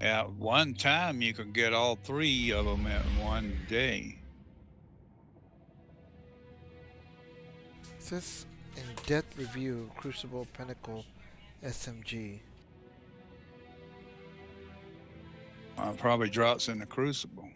At one time, you could get all three of them in one day. Is this in-depth review of Crucible Pinnacle SMG? Probably drops in the Crucible.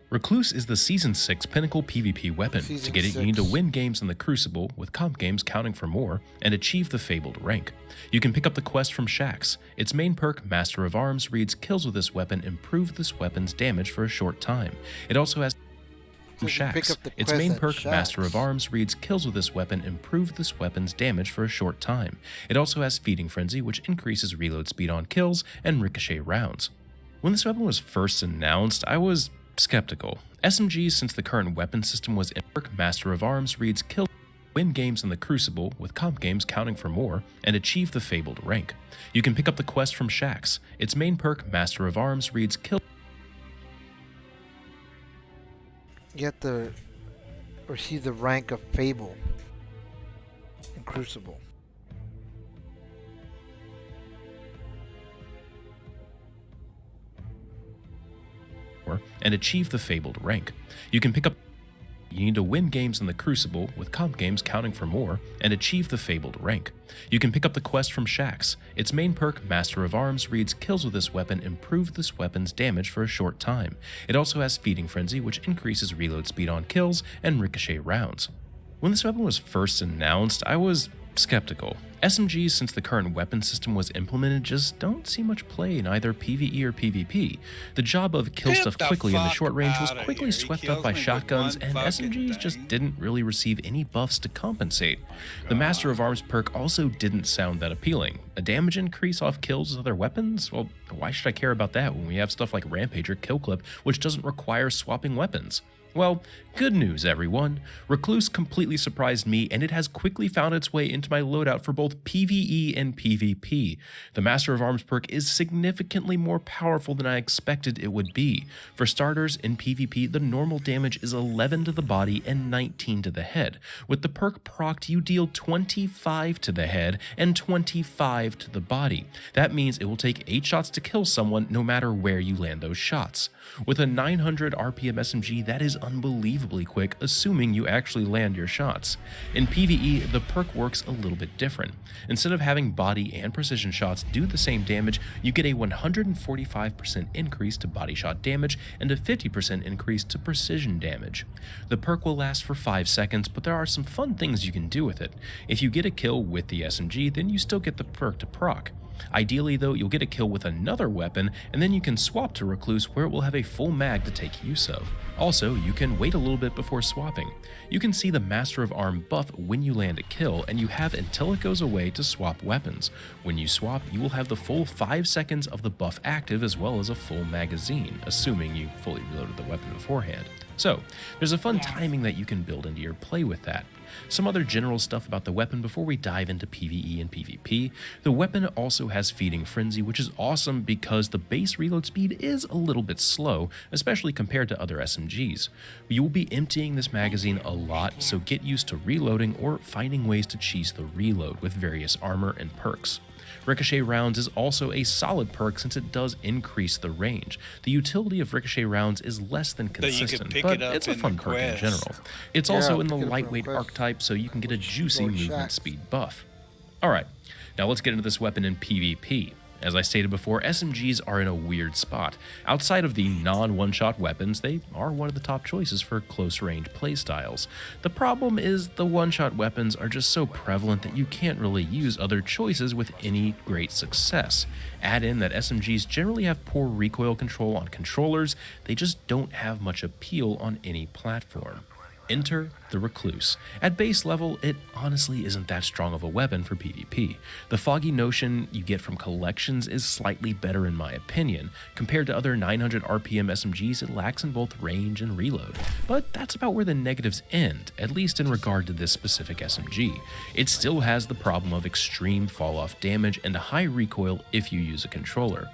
Recluse is the Season 6 Pinnacle PvP weapon. To get it, you need to win games in the Crucible, with comp games counting for more, and achieve the fabled rank. You can pick up the quest from Shax. Its main perk, Master of Arms, reads kills with this weapon improve this weapon's damage for a short time. It also has Shax. Its main perk, Master of Arms, reads kills with this weapon improve this weapon's damage for a short time. It also has Feeding Frenzy, which increases reload speed on kills and ricochet rounds. When this weapon was first announced, I was skeptical. SMGs, since the current weapon system was in Master of Arms, reads kill win games in the Crucible, with comp games counting for more, and achieve the fabled rank. You can pick up the quest from Shax. Its main perk, Master of Arms, reads kill. You have to receive the rank of Fable in Crucible. And achieve the fabled rank. You can pick up. You need to win games in the Crucible, with comp games counting for more, and achieve the fabled rank. You can pick up the quest from Shax. Its main perk, Master of Arms, reads kills with this weapon improve this weapon's damage for a short time. It also has Feeding Frenzy, which increases reload speed on kills and ricochet rounds. When this weapon was first announced, I was skeptical. SMGs, since the current weapon system was implemented, just don't see much play in either PvE or PvP. The job of kill stuff quickly in the short range was quickly swept up by shotguns, and SMGs just didn't really receive any buffs to compensate. The Master of Arms perk also didn't sound that appealing. A damage increase off kills with other weapons? Well, why should I care about that when we have stuff like Rampage or Kill Clip, which doesn't require swapping weapons? Well, good news everyone. Recluse completely surprised me, and it has quickly found its way into my loadout for both PvE and PvP. The Master of Arms perk is significantly more powerful than I expected it would be. For starters, in PvP, the normal damage is 11 to the body and 19 to the head. With the perk procced, you deal 25 to the head and 25 to the body. That means it will take 8 shots to kill someone no matter where you land those shots. With a 900 RPM SMG, that is unbelievably quick, assuming you actually land your shots. In PvE, the perk works a little bit different. Instead of having body and precision shots do the same damage, you get a 145% increase to body shot damage and a 50% increase to precision damage. The perk will last for 5 seconds, but there are some fun things you can do with it. If you get a kill with the SMG, then you still get the perk to proc. Ideally though, you'll get a kill with another weapon, and then you can swap to Recluse where it will have a full mag to take use of. Also, you can wait a little bit before swapping. You can see the Master of Arm buff when you land a kill, and you have until it goes away to swap weapons. When you swap, you will have the full 5 seconds of the buff active as well as a full magazine, assuming you fully reloaded the weapon beforehand. So, there's a fun timing that you can build into your play with that. Some other general stuff about the weapon before we dive into PvE and PvP. The weapon also has Feeding Frenzy, which is awesome because the base reload speed is a little bit slow, especially compared to other SMGs. You will be emptying this magazine a lot, so get used to reloading or finding ways to cheese the reload with various armor and perks. Ricochet rounds is also a solid perk since it does increase the range. The utility of ricochet rounds is less than consistent, but it's a fun perk in general. It's also in the lightweight archetype, so you can get a juicy movement speed buff. Alright, now let's get into this weapon in PvP. As I stated before, SMGs are in a weird spot. Outside of the non-one-shot weapons, they are one of the top choices for close-range playstyles. The problem is the one-shot weapons are just so prevalent that you can't really use other choices with any great success. Add in that SMGs generally have poor recoil control on controllers, they just don't have much appeal on any platform. Enter the Recluse. At base level, it honestly isn't that strong of a weapon for PvP. The foggy notion you get from collections is slightly better in my opinion. Compared to other 900 RPM SMGs, it lacks in both range and reload. But that's about where the negatives end, at least in regard to this specific SMG. It still has the problem of extreme fall-off damage and a high recoil if you use a controller.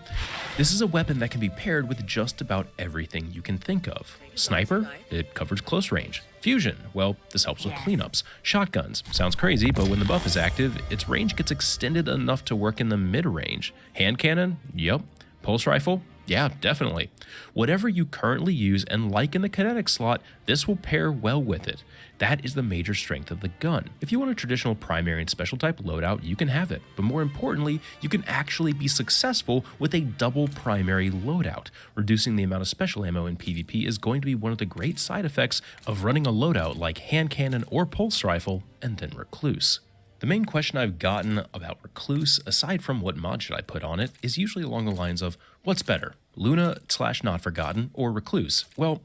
This is a weapon that can be paired with just about everything you can think of. Sniper, it covers close range. Fusion, well, this helps with cleanups. Shotguns, sounds crazy, but when the buff is active, its range gets extended enough to work in the mid-range. Hand cannon? Yep. Pulse rifle? Yeah, definitely. Whatever you currently use and like in the kinetic slot, this will pair well with it. That is the major strength of the gun. If you want a traditional primary and special type loadout, you can have it, but more importantly, you can actually be successful with a double primary loadout. Reducing the amount of special ammo in PvP is going to be one of the great side effects of running a loadout like hand cannon or pulse rifle and then recluse. The main question I've gotten about Recluse, aside from what mod should I put on it, is usually along the lines of, what's better, Luna/Not Forgotten or Recluse? Well,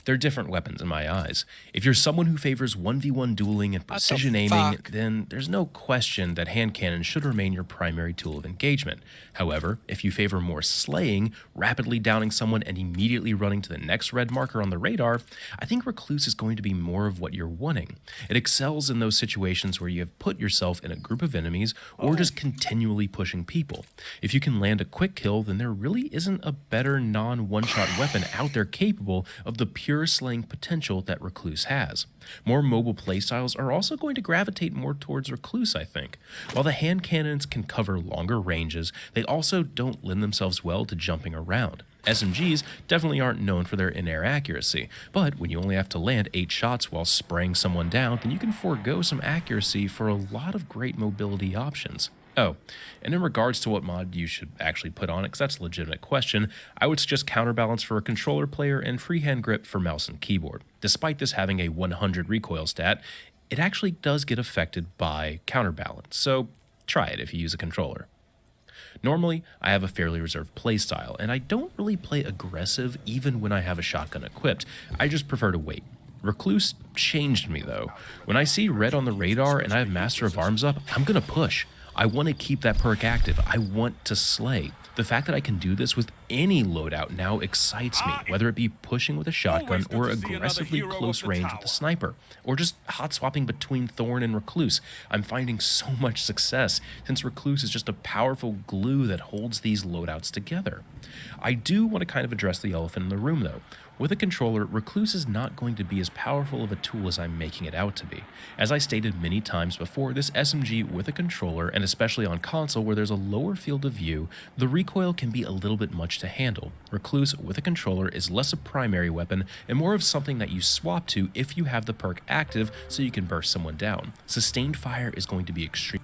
they're different weapons in my eyes. If you're someone who favors 1v1 dueling and precision aiming, then there's no question that hand cannon should remain your primary tool of engagement. However, if you favor more slaying, rapidly downing someone and immediately running to the next red marker on the radar, I think Recluse is going to be more of what you're wanting. It excels in those situations where you have put yourself in a group of enemies or just continually pushing people. If you can land a quick kill, then there really isn't a better non-one-shot weapon out there capable of the pure slaying potential that Recluse has. More mobile playstyles are also going to gravitate more towards Recluse, I think. While the hand cannons can cover longer ranges, they also don't lend themselves well to jumping around. SMGs definitely aren't known for their in-air accuracy, but when you only have to land 8 shots while spraying someone down, then you can forego some accuracy for a lot of great mobility options. Oh, and in regards to what mod you should actually put on it, because that's a legitimate question, I would suggest Counterbalance for a controller player and Freehand Grip for mouse and keyboard. Despite this having a 100 recoil stat, it actually does get affected by Counterbalance, so try it if you use a controller. Normally, I have a fairly reserved playstyle, and I don't really play aggressive even when I have a shotgun equipped. I just prefer to wait. Recluse changed me though. When I see red on the radar and I have Master of Arms up, I'm gonna push. I want to keep that perk active. I want to slay. The fact that I can do this with any loadout now excites me, whether it be pushing with a shotgun or aggressively close range with a sniper, or just hot swapping between Thorn and Recluse. I'm finding so much success since Recluse is just a powerful glue that holds these loadouts together. I do want to kind of address the elephant in the room though. With a controller, Recluse is not going to be as powerful of a tool as I'm making it out to be. As I stated many times before, this SMG with a controller, and especially on console where there's a lower field of view, the recoil can be a little bit much to handle. Recluse with a controller is less a primary weapon and more of something that you swap to if you have the perk active so you can burst someone down. Sustained fire is going to be extreme.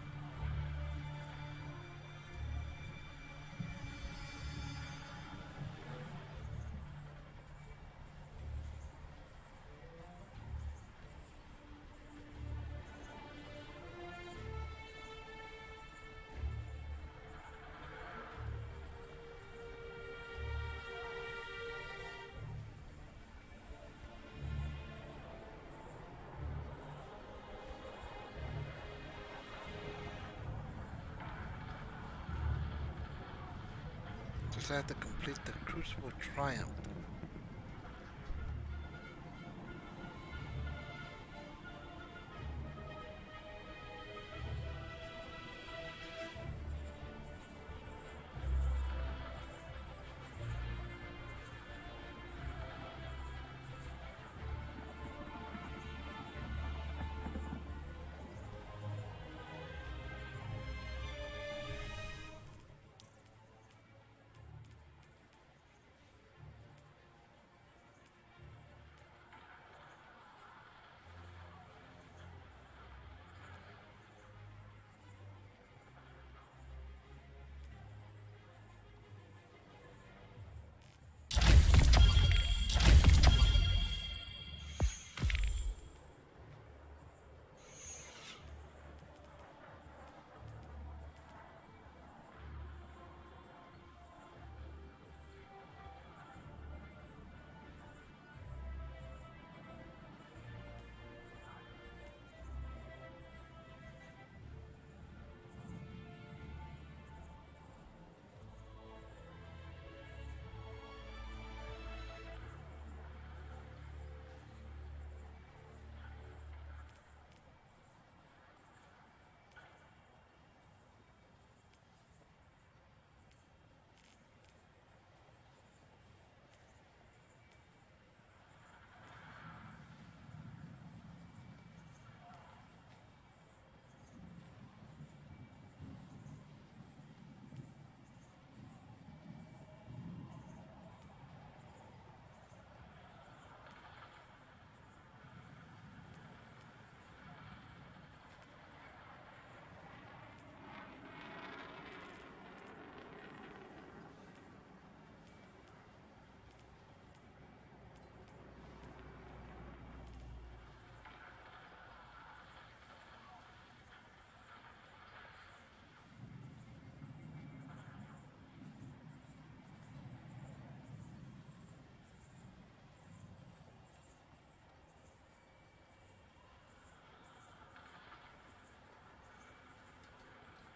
Just have to complete the Crucible Triumph.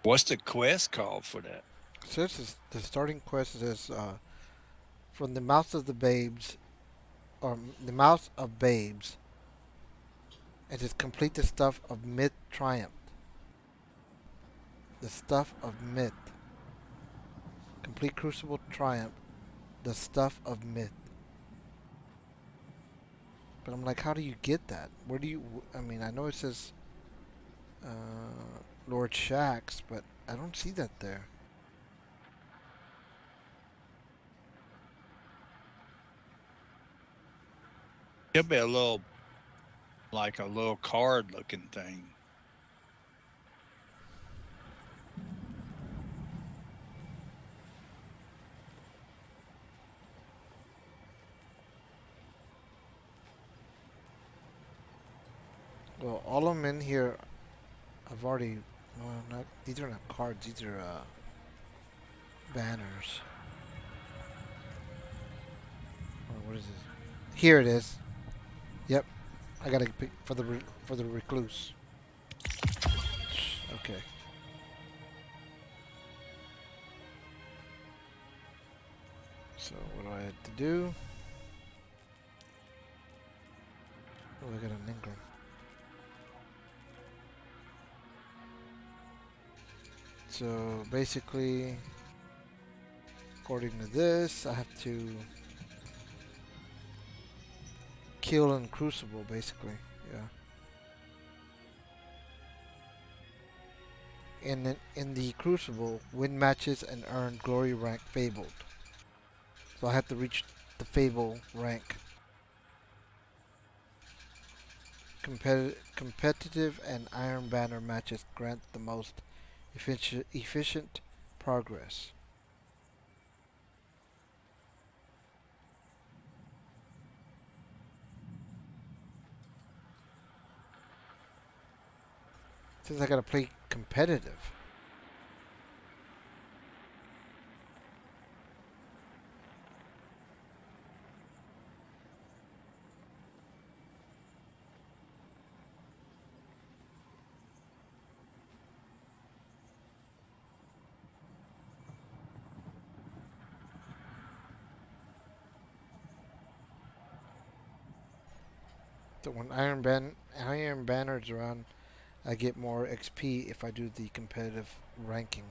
What's the quest called for that? So this is the starting quest is from the mouth of the babes, or the mouth of babes, and just complete the stuff of myth triumph. The stuff of myth. Complete Crucible triumph. The stuff of myth. But I'm like, how do you get that? Where do you? I mean, I know it says Lord Shax, but I don't see that there. It'll be a little, like a little card looking thing. Well, all of them in here, I've already. Well, not these are not cards. These are banners. Or what is this? Here it is. Yep, I gotta pick for the recluse. Okay. So what do I have to do? Oh, I got an Ingram. So basically, according to this, I have to kill in Crucible, basically. Yeah. In the Crucible, win matches and earn glory rank Fabled. So I have to reach the Fable rank. Competitive and Iron Banner matches grant the most efficient progress. Since I gotta play competitive. So when Iron Banner's around, I get more XP if I do the competitive ranking.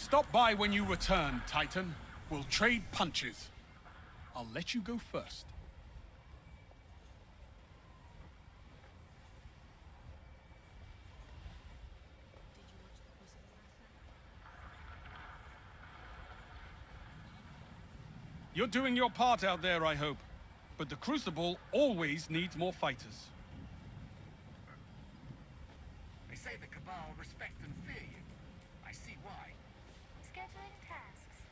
Stop by when you return, Titan. We'll trade punches. I'll let you go first. You're doing your part out there, I hope. But the Crucible always needs more fighters. They say the Cabal respect and fear you. I see why. Scheduling tasks.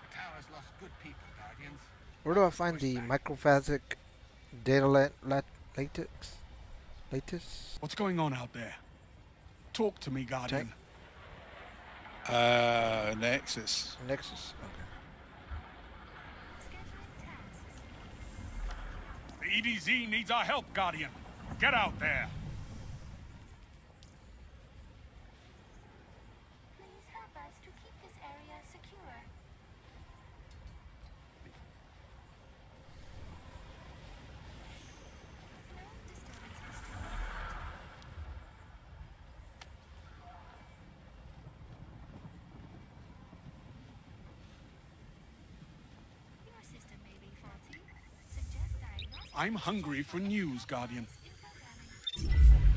The tower's lost good people, Guardians. Where do I find the microphasic data latex? Latest? What's going on out there? Talk to me, Guardian. Nexus. Nexus. Okay. Scheduling tasks. The EDZ needs our help, Guardian. Get out there. Please help us to keep this area secure. No disturbances to report. Your system may be faulty. Suggest diagnostics. I'm hungry for news, Guardian. In programming.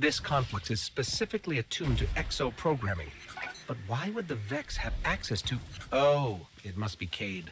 This complex is specifically attuned to exo programming. But why would the Vex have access to... Oh, it must be Cade.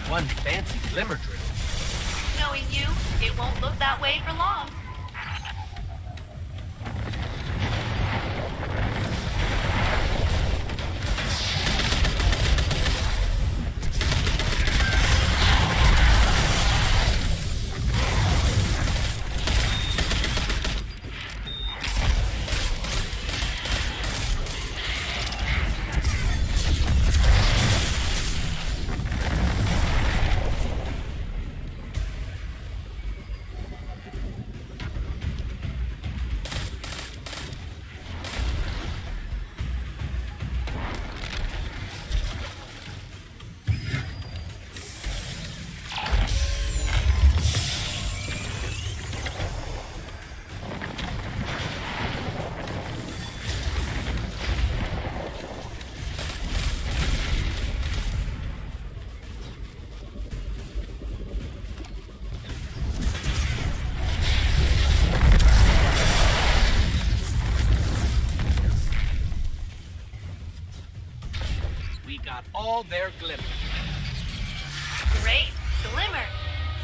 One fancy glimmer drill. Knowing you, it won't look that way for long. We got all their glimmer. Great. Glimmer.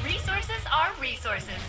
Resources are resources.